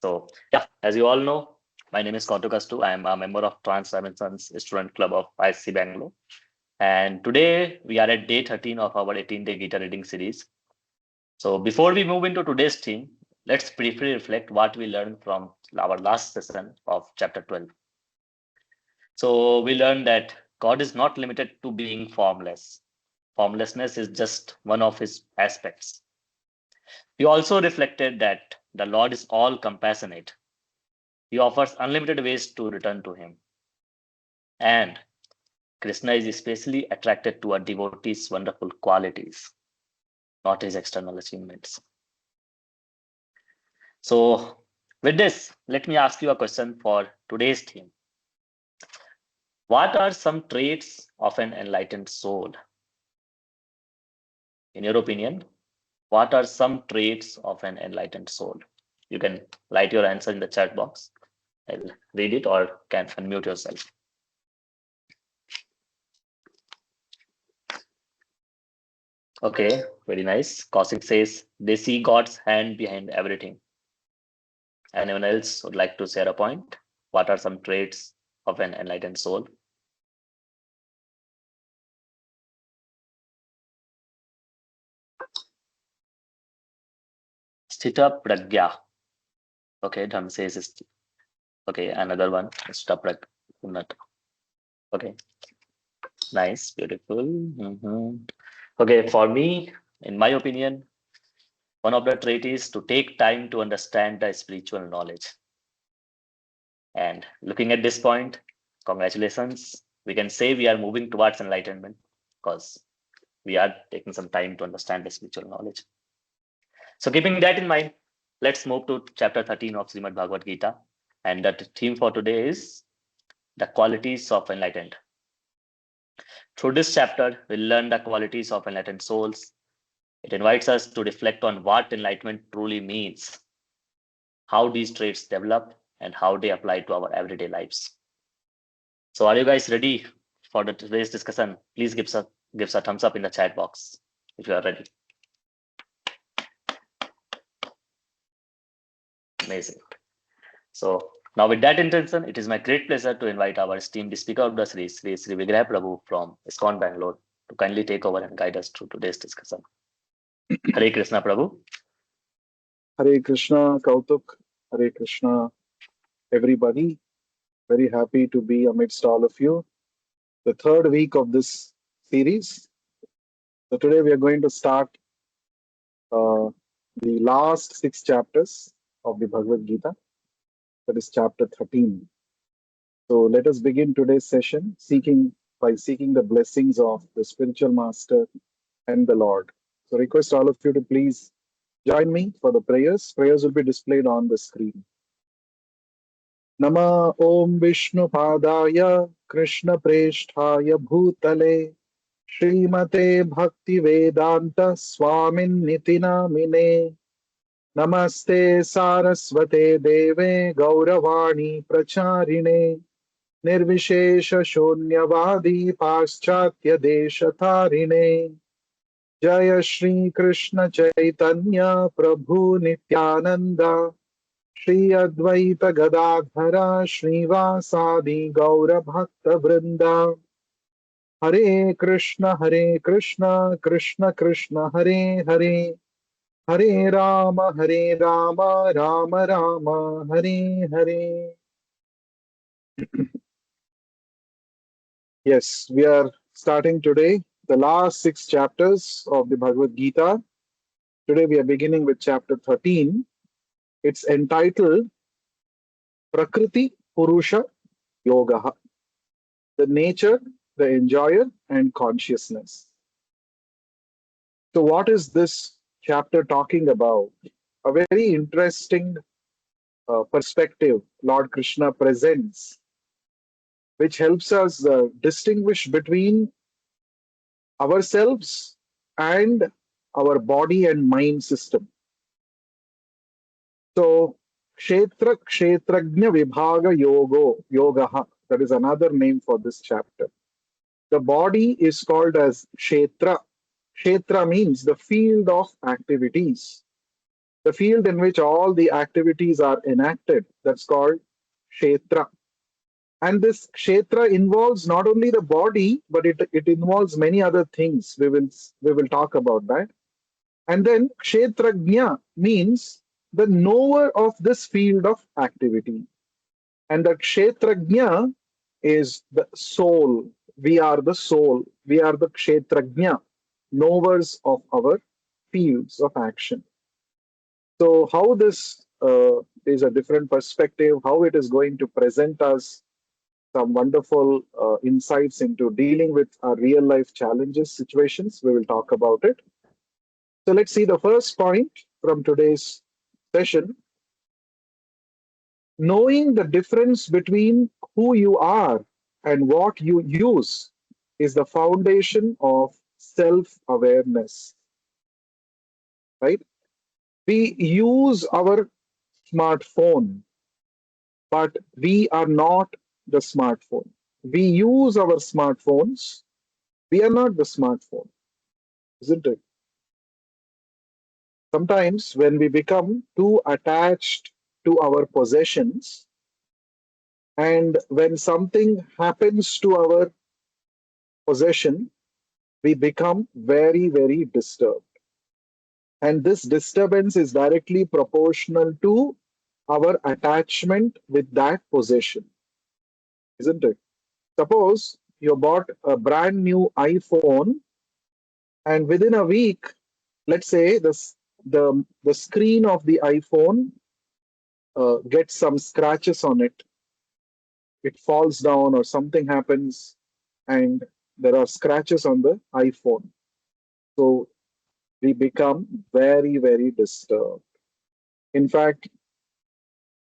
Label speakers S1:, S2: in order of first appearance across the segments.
S1: So, yeah, as you all know, my name is Kautukastu. I am a member of Trans Dimensions Student Club of IC Bangalore. And today we are at day 13 of our 18-day Gita reading series. So, before we move into today's theme, let's briefly reflect what we learned from our last session of chapter 12. So, we learned that God is not limited to being formless. Formlessness is just one of his aspects. We also reflected that the Lord is all compassionate. He offers unlimited ways to return to him. And Krishna is especially attracted to a devotee's wonderful qualities, not his external achievements. So, with this, let me ask you a question for today's theme. What are some traits of an enlightened soul? In your opinion, what are some traits of an enlightened soul? You can write your answer in the chat box. I'll read it or can unmute yourself. Okay, very nice. Kaushik says they see God's hand behind everything. Anyone else would like to share a point? What are some traits of an enlightened soul? Sthita pragya. Okay, Dham says okay, another one. Sthita pragya. Okay, nice, beautiful. Okay, for me, in my opinion, one of the traits is to take time to understand the spiritual knowledge. And looking at this point, congratulations. We can say we are moving towards enlightenment because we are taking some time to understand the spiritual knowledge. So keeping that in mind, let's move to chapter 13 of Srimad Bhagavad Gita. And the theme for today is the qualities of enlightened. Through this chapter, we'll learn the qualities of enlightened souls. It invites us to reflect on what enlightenment truly means, how these traits develop, and how they apply to our everyday lives. So are you guys ready for today's discussion? Please give us a thumbs up in the chat box if you are ready. Amazing. So now with that intention, it is my great pleasure to invite our esteemed speaker of the series, Sri Vigrah Prabhu from ISKCON Bangalore, to kindly take over and guide us through today's discussion. Hare Krishna Prabhu.
S2: Hare Krishna, Kautuk. Hare Krishna, everybody. Very happy to be amidst all of you. The third week of this series. So today we are going to start the last 6 chapters of the Bhagavad Gita. That is chapter 13. So let us begin today's session by seeking the blessings of the spiritual master and the Lord. So request all of you to please join me for the prayers. Prayers will be displayed on the screen. Nama Om Vishnu Padaya Krishna Preshthaya Bhutale Srimate Bhakti Vedanta Swamin Nitinamine Namaste Saraswate Deve Gauravani Pracharine Nirvishesha Shunyavadi Paschatya Deshatharine Jaya Shri Krishna Chaitanya Prabhu Nityananda Shri Advaita Gadadhara Srivasadi Gaura Bhakta Vrinda Hare Krishna Krishna Krishna Hare Hare Hare Rama Rama Rama Hare Hare. Yes, we are starting today the last 6 chapters of the Bhagavad Gita. Today we are beginning with chapter 13. It's entitled Prakriti Purusha Yoga, the nature, the enjoyer, and consciousness. So, what is this chapter talking about? A very interesting perspective Lord Krishna presents, which helps us distinguish between ourselves and our body and mind system. So, Kshetrajna Vibhaga Yoga, that is another name for this chapter. The body is called as Kshetra. Kshetra means the field of activities. the field in which all the activities are enacted. That's called kshetra. And this kshetra involves not only the body, but it involves many other things. We will talk about that. And then kshetrajna means the knower of this field of activity. And the kshetrajna is the soul. We are the soul. We are the kshetrajna, knowers of our fields of action. So, how this is a different perspective, how it is going to present us some wonderful insights into dealing with our real life challenges, situations. We will talk about it. So, let's see the first point from today's session. Knowing the difference between who you are and what you use is the foundation of self awareness, right? We use our smartphone, but we are not the smartphone. We use our smartphones, we are not the smartphone, isn't it? Sometimes when we become too attached to our possessions, and when something happens to our possession, we become very, very disturbed. And this disturbance is directly proportional to our attachment with that possession, isn't it? Suppose you bought a brand new iPhone, and within a week, let's say the screen of the iPhone gets some scratches on it. It falls down or something happens, and there are scratches on the iPhone. So we become very, very disturbed. In fact,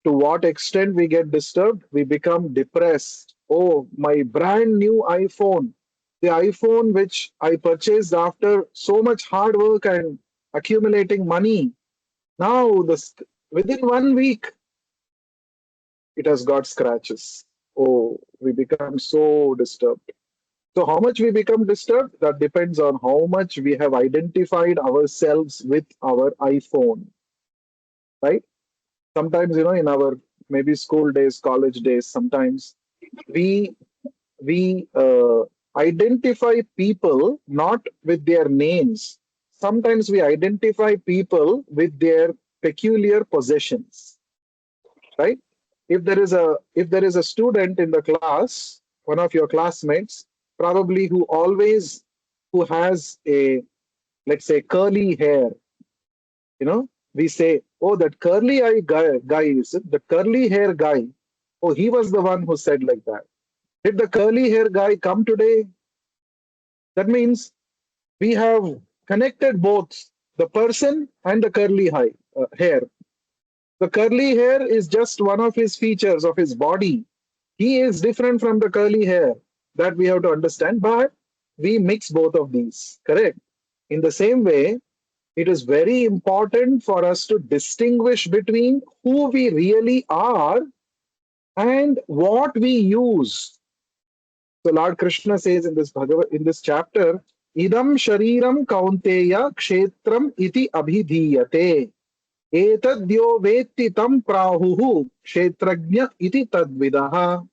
S2: to what extent we get disturbed? We become depressed. Oh, my brand new iPhone, the iPhone which I purchased after so much hard work and accumulating money. Now, within 1 week, it has got scratches. Oh, we become so disturbed. So, how much we become disturbed? That depends on how much we have identified ourselves with our iPhone, right? Sometimes, in our maybe school days, college days, sometimes we we identify people not with their names. Sometimes we identify people with their peculiar possessions, right? If there is a student in the class, one of your classmates, probably who has a, let's say, curly hair, we say, oh, that curly eye guy is it? The curly hair guy. Oh, he was the one who said like that. Did the curly hair guy come today? That means we have connected both the person and the hair. The curly hair is just one of his features of his body. He is different from the curly hair. That we have to understand, but we mix both of these, correct? In the same way, it is very important for us to distinguish between who we really are and what we use. So Lord Krishna says in this chapter, Idam Shariram Kaunteya Kshetram iti abhidhiyate. Etadyo vetti tam prahuhu kshetrajna iti tadvidaha.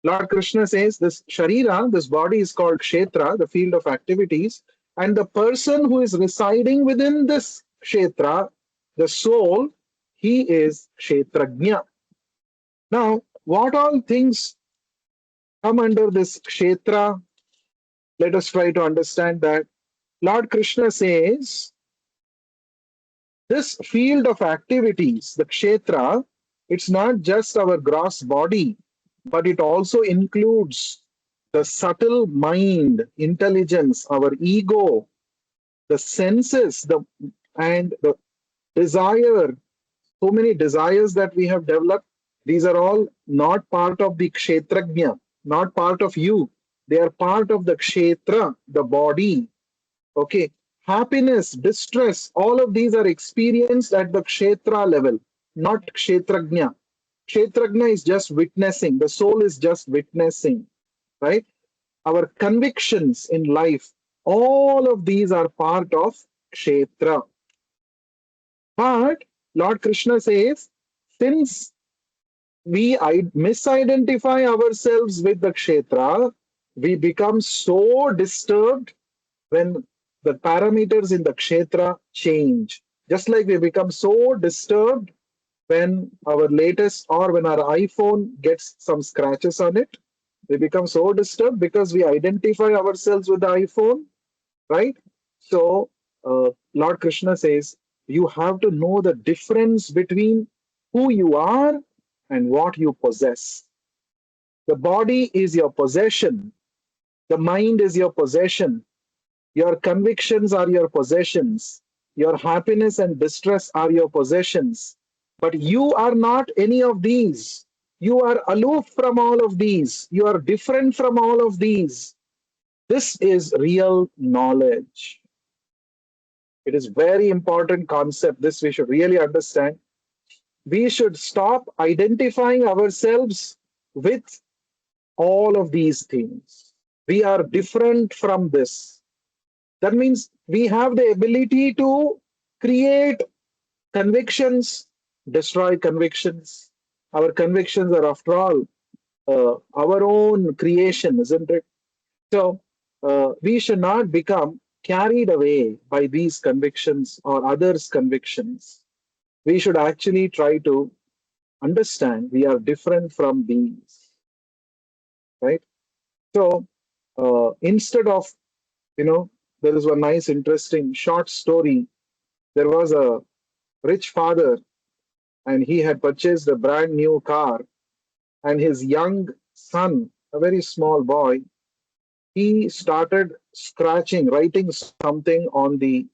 S2: Lord Krishna says this Sharira, this body is called Kshetra, the field of activities, and the person who is residing within this Kshetra, the soul, he is Kshetrajna. Now, what all things come under this Kshetra? Let us try to understand that. Lord Krishna says this field of activities, the Kshetra, it's not just our gross body, but it also includes the subtle mind, intelligence, our ego, the senses, and the desire. So many desires that we have developed, these are all not part of the Kshetrajna, not part of you. They are part of the Kshetra, the body. Okay. Happiness, distress, all of these are experienced at the Kshetra level, not Kshetrajna. Kshetrajna is just witnessing, the soul is just witnessing, right? Our convictions in life, all of these are part of Kshetra. But Lord Krishna says, since we misidentify ourselves with the kshetra, we become so disturbed when the parameters in the kshetra change. Just like we become so disturbed when our latest or when our iPhone gets some scratches on it, we become so disturbed because we identify ourselves with the iPhone, right? So, Lord Krishna says, you have to know the difference between who you are and what you possess. The body is your possession, the mind is your possession, your convictions are your possessions, your happiness and distress are your possessions. But you are not any of these. You are aloof from all of these. You are different from all of these. This is real knowledge. It is very important concept. This we should really understand. We should stop identifying ourselves with all of these things. We are different from this. That means we have the ability to create convictions, destroy convictions. Our convictions are, after all, our own creation, isn't it? So we should not become carried away by these convictions or others' convictions. We should actually try to understand we are different from these, right? So instead of, there is one nice, interesting short story. There was a rich father, and he had purchased a brand new car, and his young son, a very small boy, he started scratching, writing something on the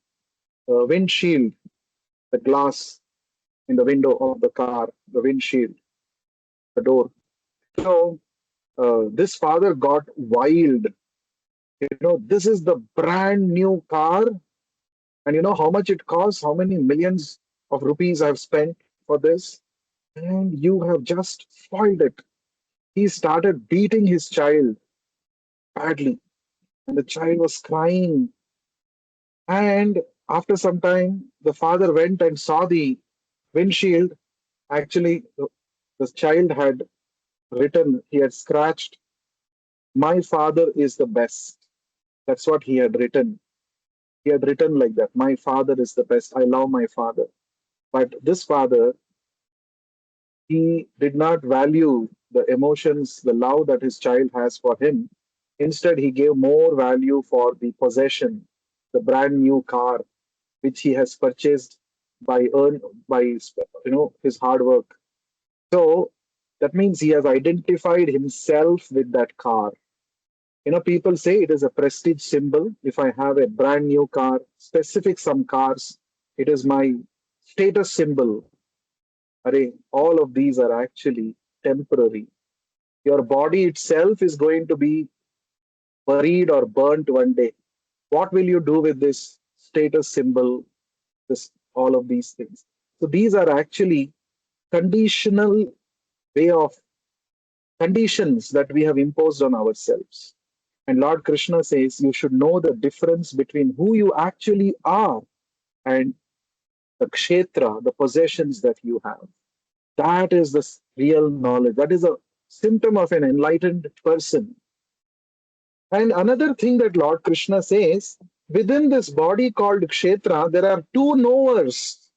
S2: windshield, the glass in the window of the car, the windshield, the door. So this father got wild. This is the brand new car, and you know how much it costs, how many millions of rupees I've spent for this, and you have just spoiled it. He started beating his child badly, and the child was crying. And after some time, the father went and saw the windshield. Actually, the child had written, he had scratched, "My father is the best." That's what he had written. He had written like that, "My father is the best. I love my father." But this father, he did not value the emotions, the love that his child has for him. Instead, he gave more value for the possession, the brand new car, which he has purchased by his hard work. So that means he has identified himself with that car. People say it is a prestige symbol. If I have a brand new car, specific some cars, it is my status symbol. Array, all of these are actually temporary. Your body itself is going to be buried or burnt one day. What will you do with this status symbol, this all of these things? So these are actually conditional way of conditions that we have imposed on ourselves. And Lord Krishna says you should know the difference between who you actually are and the kshetra, the possessions that you have. That is the real knowledge. That is a symptom of an enlightened person. And another thing that Lord Krishna says, within this body called kshetra, there are two knowers.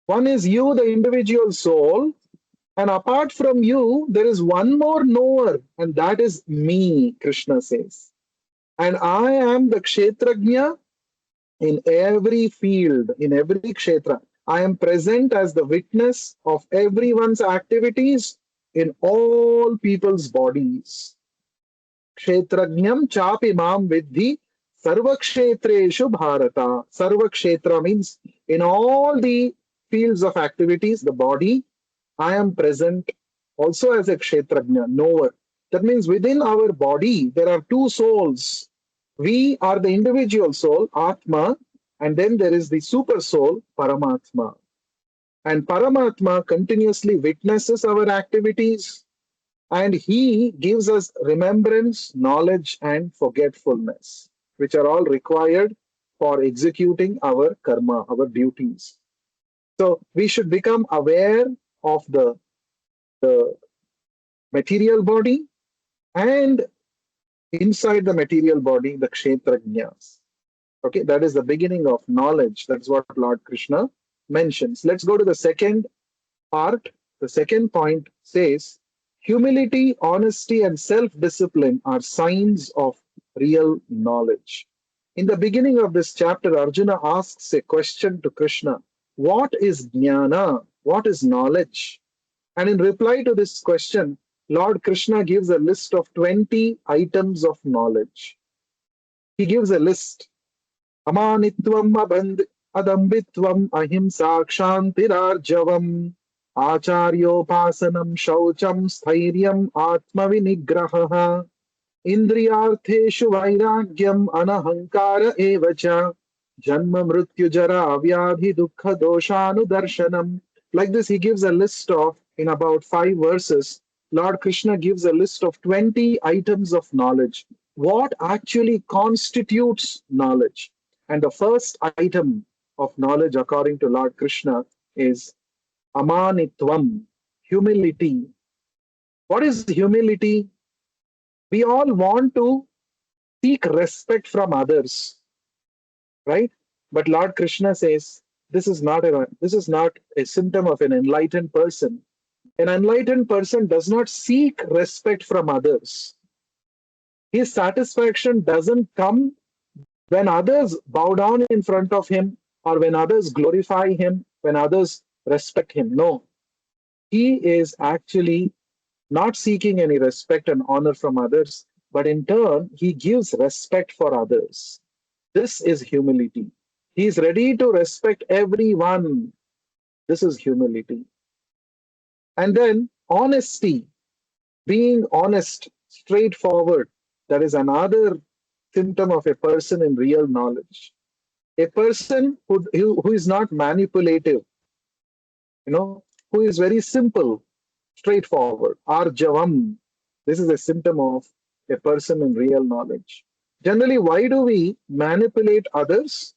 S2: One is you, the individual soul, and apart from you, there is one more knower, and that is me, Krishna says. And I am the kshetrajna in every field, in every kshetra. I am present as the witness of everyone's activities in all people's bodies. Kshetrajnam chapi mam vidhi sarva kshetreshu bharata. Sarva kshetra means in all the fields of activities, the body, I am present also as a kshetrajna, knower. That means within our body, there are two souls. We are the individual soul, Atma, and then there is the super soul, Paramatma. And Paramatma continuously witnesses our activities, and he gives us remembrance, knowledge, and forgetfulness, which are all required for executing our karma, our duties. So we should become aware of the material body, and inside the material body, the kshetrajnas. Okay, that is the beginning of knowledge. That's what Lord Krishna mentions. Let's go to the second part. The second point says humility, honesty, and self discipline are signs of real knowledge. In the beginning of this chapter, Arjuna asks a question to Krishna: what is jnana? What is knowledge? And in reply to this question, Lord Krishna gives a list of 20 items of knowledge. He gives a list. Amanitvam adambitvam ahimsa kshantirarjavam acharyopasanam shaucham stairyam atmavinigraha indriyartheshu vairagyam anahankara evacha janma mrityu jara avyadhi dukkha doshanudarshanam. Like this, he gives a list of, in about 5 verses, Lord Krishna gives a list of 20 items of knowledge. What actually constitutes knowledge? And the first item of knowledge, according to Lord Krishna, is amanitvam, humility. What is humility? We all want to seek respect from others, right? But Lord Krishna says this is not a symptom of an enlightened person. An enlightened person does not seek respect from others. His satisfaction doesn't come when others bow down in front of him, or when others glorify him, when others respect him. No, he is actually not seeking any respect and honor from others, but in turn, he gives respect for others. This is humility. He is ready to respect everyone. This is humility. And then honesty, being honest, straightforward. That is another symptom of a person in real knowledge. A person who is not manipulative, who is very simple, straightforward. Arjavam. This is a symptom of a person in real knowledge. Generally, why do we manipulate others?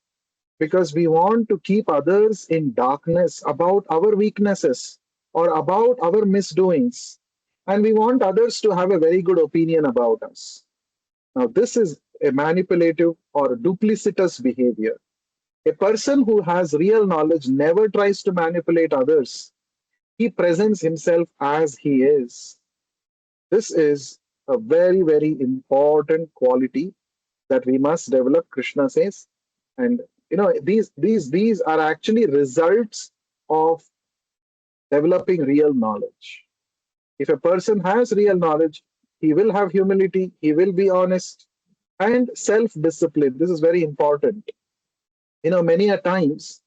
S2: Because we want to keep others in darkness about our weaknesses or about our misdoings. And we want others to have a very good opinion about us. Now, this is a manipulative or duplicitous behavior. A person who has real knowledge never tries to manipulate others. He presents himself as he is. This is a very, very important quality that we must develop, Krishna says. And these are actually results of developing real knowledge. If a person has real knowledge, he will have humility, he will be honest, and self-discipline. This is very important. Many a times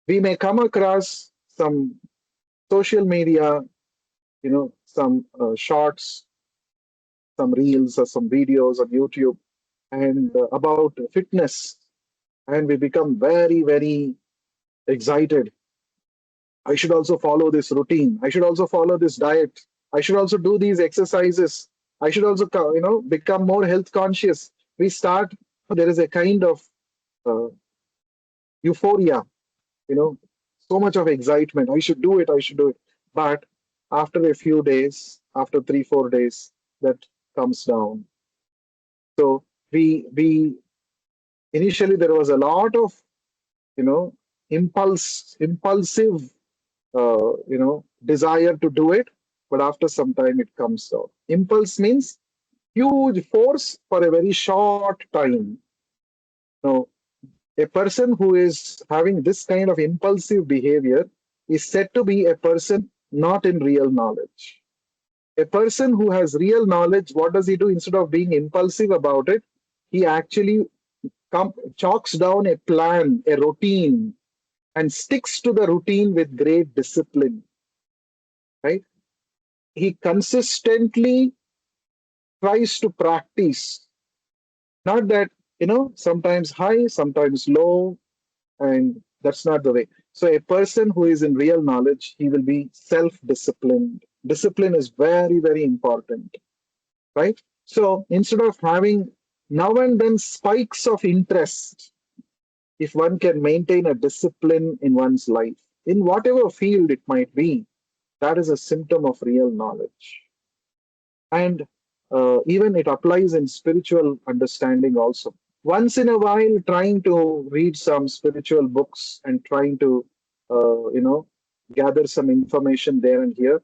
S2: we may come across some social media, some shorts, some reels or some videos on YouTube, and about fitness, and we become very, very excited. I should also follow this routine. I should also follow this diet. I should also do these exercises. I should also, become more health conscious. We start, there is a kind of uh, euphoria, so much of excitement. I should do it. I should do it. But after a few days, after 3, 4 days, that comes down. So we initially there was a lot of, impulsive, desire to do it, but after some time it comes down. Impulse means huge force for a very short time. Now, a person who is having this kind of impulsive behavior is said to be a person not in real knowledge. A person who has real knowledge, what does he do? Instead of being impulsive about it, he actually chalks down a plan, a routine, and sticks to the routine with great discipline, right? He consistently tries to practice, not that, sometimes high, sometimes low, and that's not the way. So a person who is in real knowledge, he will be self-disciplined. Discipline is very, very important, right? So instead of having now and then spikes of interest, if one can maintain a discipline in one's life, in whatever field it might be, that is a symptom of real knowledge. And even it applies in spiritual understanding also. Once in a while, trying to read some spiritual books and trying to, gather some information there and here,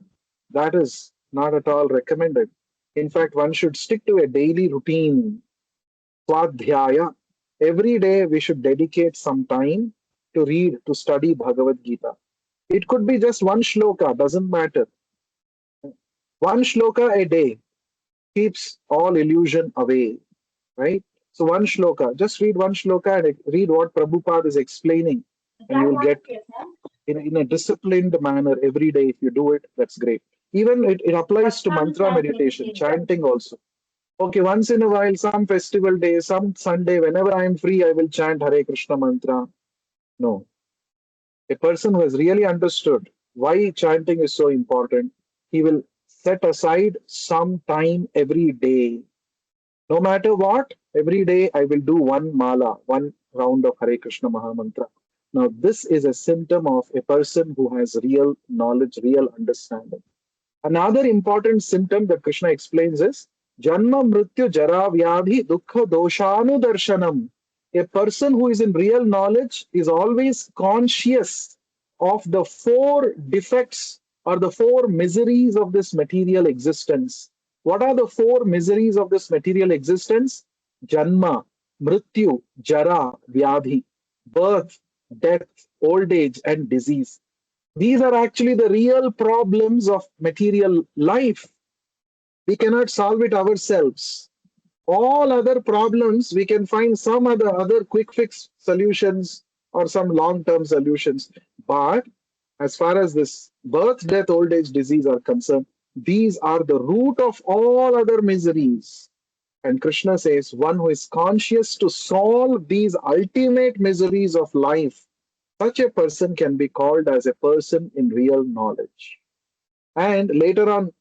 S2: that is not at all recommended. In fact, one should stick to a daily routine, swadhyaya. Every day we should dedicate some time to read, to study Bhagavad Gita. It could be just one shloka, doesn't matter. One shloka a day keeps all illusion away, right? So one shloka, just read one shloka and read what Prabhupada is explaining, and you will get in a disciplined manner every day. If you do it, that's great. Even it applies to mantra meditation, chanting also. Okay, once in a while, some festival day, some Sunday, whenever I am free, I will chant Hare Krishna mantra. No. A person who has really understood why chanting is so important, he will set aside some time every day. No matter what, every day I will do one mala, one round of Hare Krishna Mahamantra. Now, this is a symptom of a person who has real knowledge, real understanding. Another important symptom that Krishna explains is Janma Mrityu Jara Vyadhi Dukkha Doshanu Darshanam. A person who is in real knowledge is always conscious of the four defects or the four miseries of this material existence. What are the four miseries of this material existence? Janma, Mrityu, Jara, Vyadhi, birth, death, old age, and disease. These are actually the real problems of material life. We cannot solve it ourselves. All other problems, we can find some other quick fix solutions or some long term solutions. But as far as this birth, death, old age, disease are concerned, these are the root of all other miseries. And Krishna says, one who is conscious to solve these ultimate miseries of life, such a person can be called as a person in real knowledge. And later on,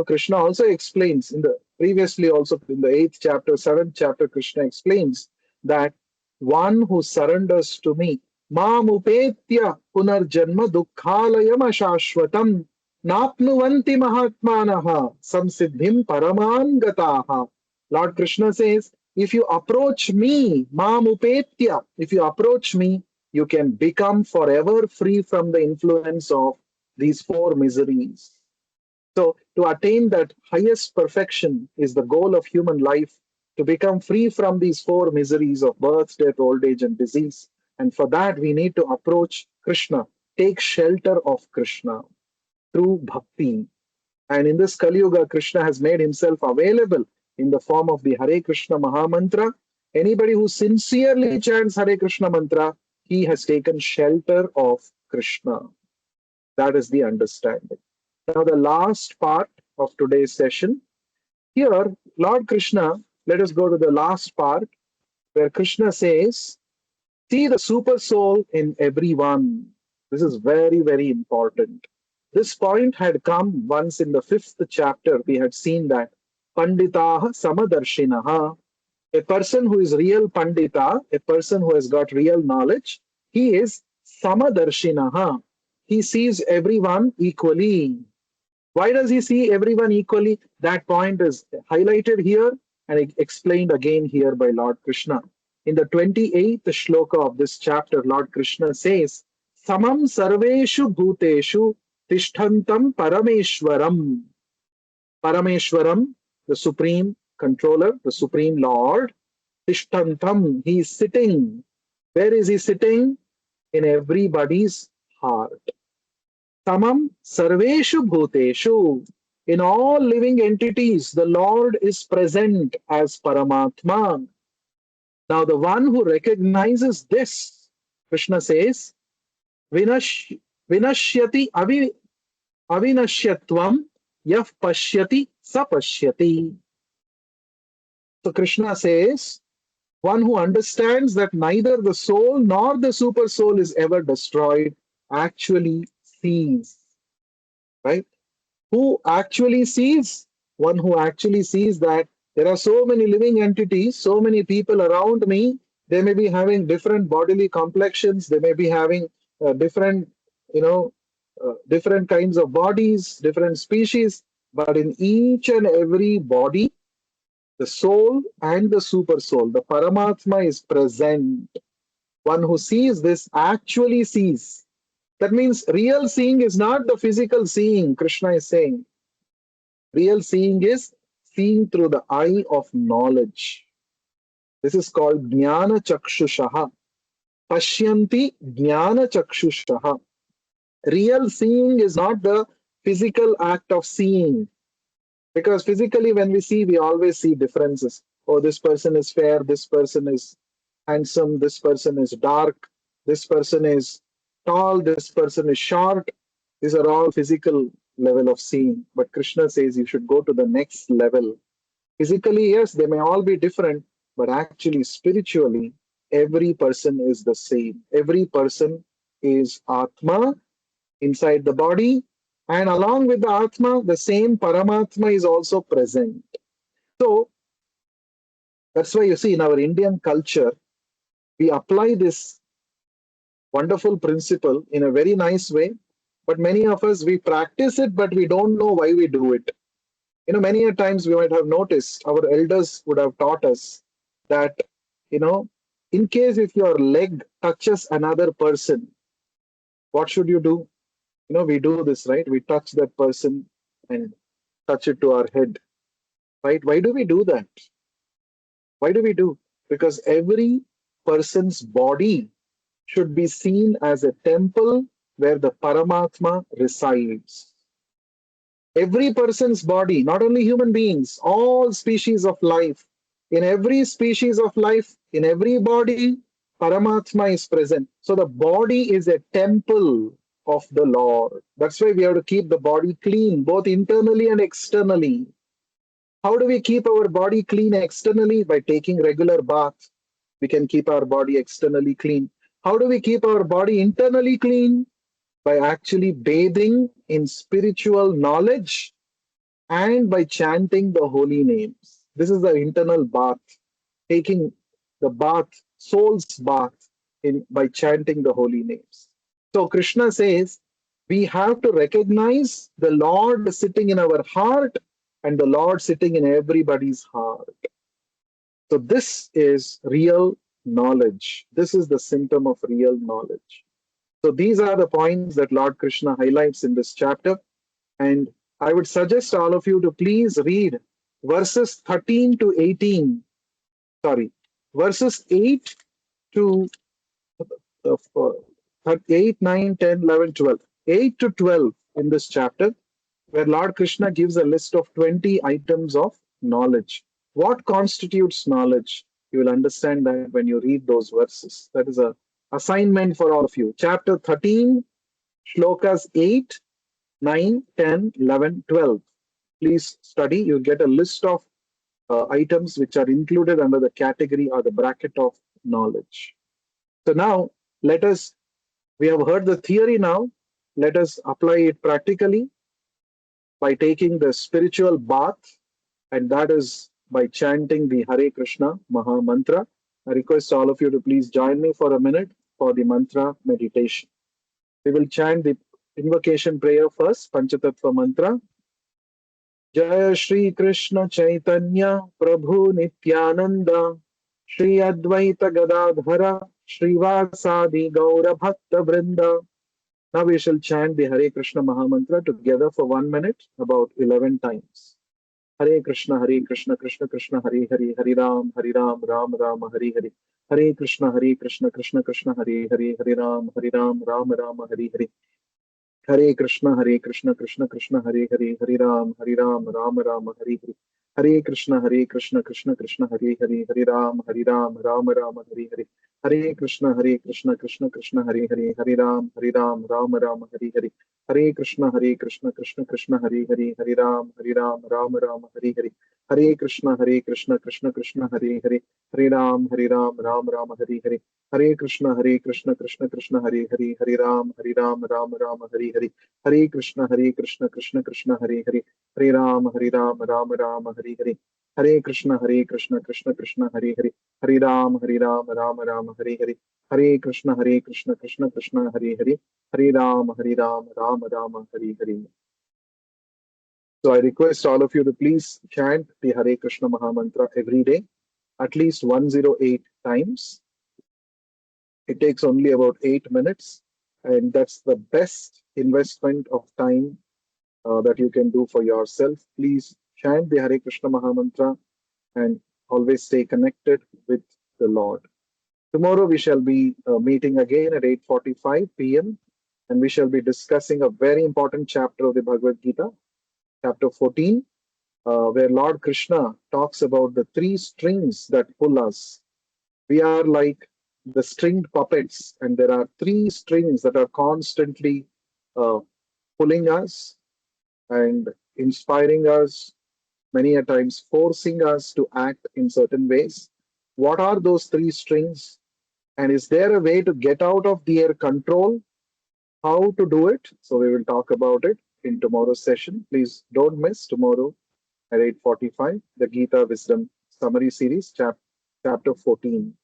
S2: Krishna also explains in the previously also in the 8th chapter, 7th chapter, Krishna explains that one who surrenders to me, Mam upetya punarjanma dukkhalayam ashashvatam napnuvanti mahatmanaha samsiddhim paraman gataha. Lord Krishna says, if you approach me, Mam upetya, if you approach me, you can become forever free from the influence of these four miseries. So, to attain that highest perfection is the goal of human life, to become free from these four miseries of birth, death, old age, and disease. And for that, we need to approach Krishna, take shelter of Krishna through bhakti. And in this Kali Yuga, Krishna has made himself available in the form of the Hare Krishna Mahamantra. Anybody who sincerely chants Hare Krishna mantra, he has taken shelter of Krishna. That is the understanding. Now, the last part of today's session. Here, Lord Krishna, let us go to the last part where Krishna says, see the super soul in everyone. This is very, very important. This point had come once in the 5th chapter. We had seen that Panditaha Samadarshinaha, a person who is real Pandita, a person who has got real knowledge, he is Samadarshinaha. He sees everyone equally. Why does he see everyone equally? That point is highlighted here and explained again here by Lord Krishna. In the 28th shloka of this chapter, Lord Krishna says, Samam sarveshu bhuteshu tishtantam parameshwaram. Parameshwaram, the supreme controller, the supreme lord. Tishtantam, he is sitting. Where is he sitting? In everybody's heart. Tamam sarveshu bhuteshu. In all living entities, the Lord is present as Paramatma. Now, the one who recognizes this, Krishna says, vinashyati avinashyatvam yah pashyati sapashyati. So, Krishna says, one who understands that neither the soul nor the super soul is ever destroyed actually sees. Right? Who actually sees? One who actually sees that there are so many living entities, so many people around me. They may be having different bodily complexions, they may be having different different kinds of bodies, different species, but in each and every body, the soul and the super soul, the Paramatma is present. One who sees this actually sees. That means real seeing is not the physical seeing, Krishna is saying. Real seeing is seeing through the eye of knowledge. This is called Jnana Chakshushaha. Pashyanti Jnana Chakshushaha. Real seeing is not the physical act of seeing. Because physically, when we see, we always see differences. Oh, this person is fair, this person is handsome, this person is dark, this person is tall, this person is short. These are all physical level of seeing. But Krishna says you should go to the next level. Physically, yes, they may all be different, but actually, spiritually, every person is the same. Every person is Atma inside the body, and along with the Atma, the same Paramatma is also present. So that's why you see in our Indian culture, we apply this wonderful principle in a very nice way. But many of us, we practice it, but we don't know why we do it. Many a times we might have noticed our elders would have taught us that, you know, in case if your leg touches another person, what should you do? We do this, right? We touch that person and touch it to our head, right? Why do we do that? Why do we do? Because every person's body should be seen as a temple where the Paramatma resides. Every person's body, not only human beings, all species of life, in every species of life, in every body, Paramatma is present. So the body is a temple of the Lord. That's why we have to keep the body clean, both internally and externally. How do we keep our body clean externally? By taking regular baths. We can keep our body externally clean. How do we keep our body internally clean? By actually bathing in spiritual knowledge and by chanting the holy names. This is the internal bath, taking the bath, soul's bath, by chanting the holy names. So Krishna says we have to recognize the Lord sitting in our heart and the Lord sitting in everybody's heart. So this is real knowledge. This is the symptom of real knowledge. So these are the points that Lord Krishna highlights in this chapter. And I would suggest all of you to please read verses 13 to 18. Sorry, verses 8 to 8, 9, 10, 11, 12. 8 to 12 in this chapter, where Lord Krishna gives a list of 20 items of knowledge. What constitutes knowledge? You will understand that when you read those verses. That is a assignment for all of you. Chapter 13, shlokas 8, 9, 10, 11, 12. Please study. You'll get a list of items which are included under the category or the bracket of knowledge. So now, we have heard the theory now. Let us apply it practically by taking the spiritual bath, and that is by chanting the Hare Krishna Maha Mantra. I request all of you to please join me for a minute for the mantra meditation. We will chant the invocation prayer first, Panchatattva mantra. Jaya Shri Krishna Chaitanya Prabhu Nityananda Shri Advaita Gadadhara Srivasadi Gaura Bhakta Vrinda. Now we shall chant the Hare Krishna Mahamantra together for 1 minute, about 11 times. Hare Krishna, Krishna Krishna, Hare Hare, Hare Ram, Ram Ram, Hare Hare. Hare Krishna, Krishna Krishna, Hare Hare, Hare Ram, Ram Ram, Hare Hare. Hare Krishna, Krishna Krishna, Hare Hare, Hare Ram, Ram Ram, Hare Hare. Hare Krishna, Krishna Krishna, Hare Hare, Hare Ram, Ram Ram, Hare Hare. Hare Krishna, Krishna Krishna, Hare Hare, Hare Ram, Ram Ram, Hare Hare. Hare Krishna, Krishna Krishna, Hare Hare, Hare Ram, Ram Ram, Hare Hare. Hare Krishna, Krishna Krishna, Hare Hare, Hare Ram, Ram Ram, Hare Hare. Hare Krishna, Krishna Krishna, Hare Hare, Hare Ram, Ram Ram, Hare Hare. Hare Krishna, Krishna Krishna, Hare Hare, Hare Ram, Ram Ram, Hare Hare. Hare Krishna, Hare Krishna, Krishna Krishna, Hare Hare, Hare Ram, Ram Ram, Hare Hare, Hare Krishna, Krishna Krishna, Hare Hare, Hare Ram, Ram Ram, Hare Hare. So I request all of you to please chant the Hare Krishna Maha Mantra every day, at least 108 times. It takes only about 8 minutes, and that's the best investment of time that you can do for yourself. Please chant the Hare Krishna Maha Mantra and always stay connected with the Lord. Tomorrow we shall be meeting again at 8:45 p.m. and we shall be discussing a very important chapter of the Bhagavad Gita, chapter 14, where Lord Krishna talks about the three strings that pull us. We are like the stringed puppets, and there are three strings that are constantly uh, pulling us and inspiring us, many a times forcing us to act in certain ways. What are those three strings? And is there a way to get out of their control? How to do it? So we will talk about it in tomorrow's session. Please don't miss tomorrow at 8:45, the Gita Wisdom Summary Series, chapter 14.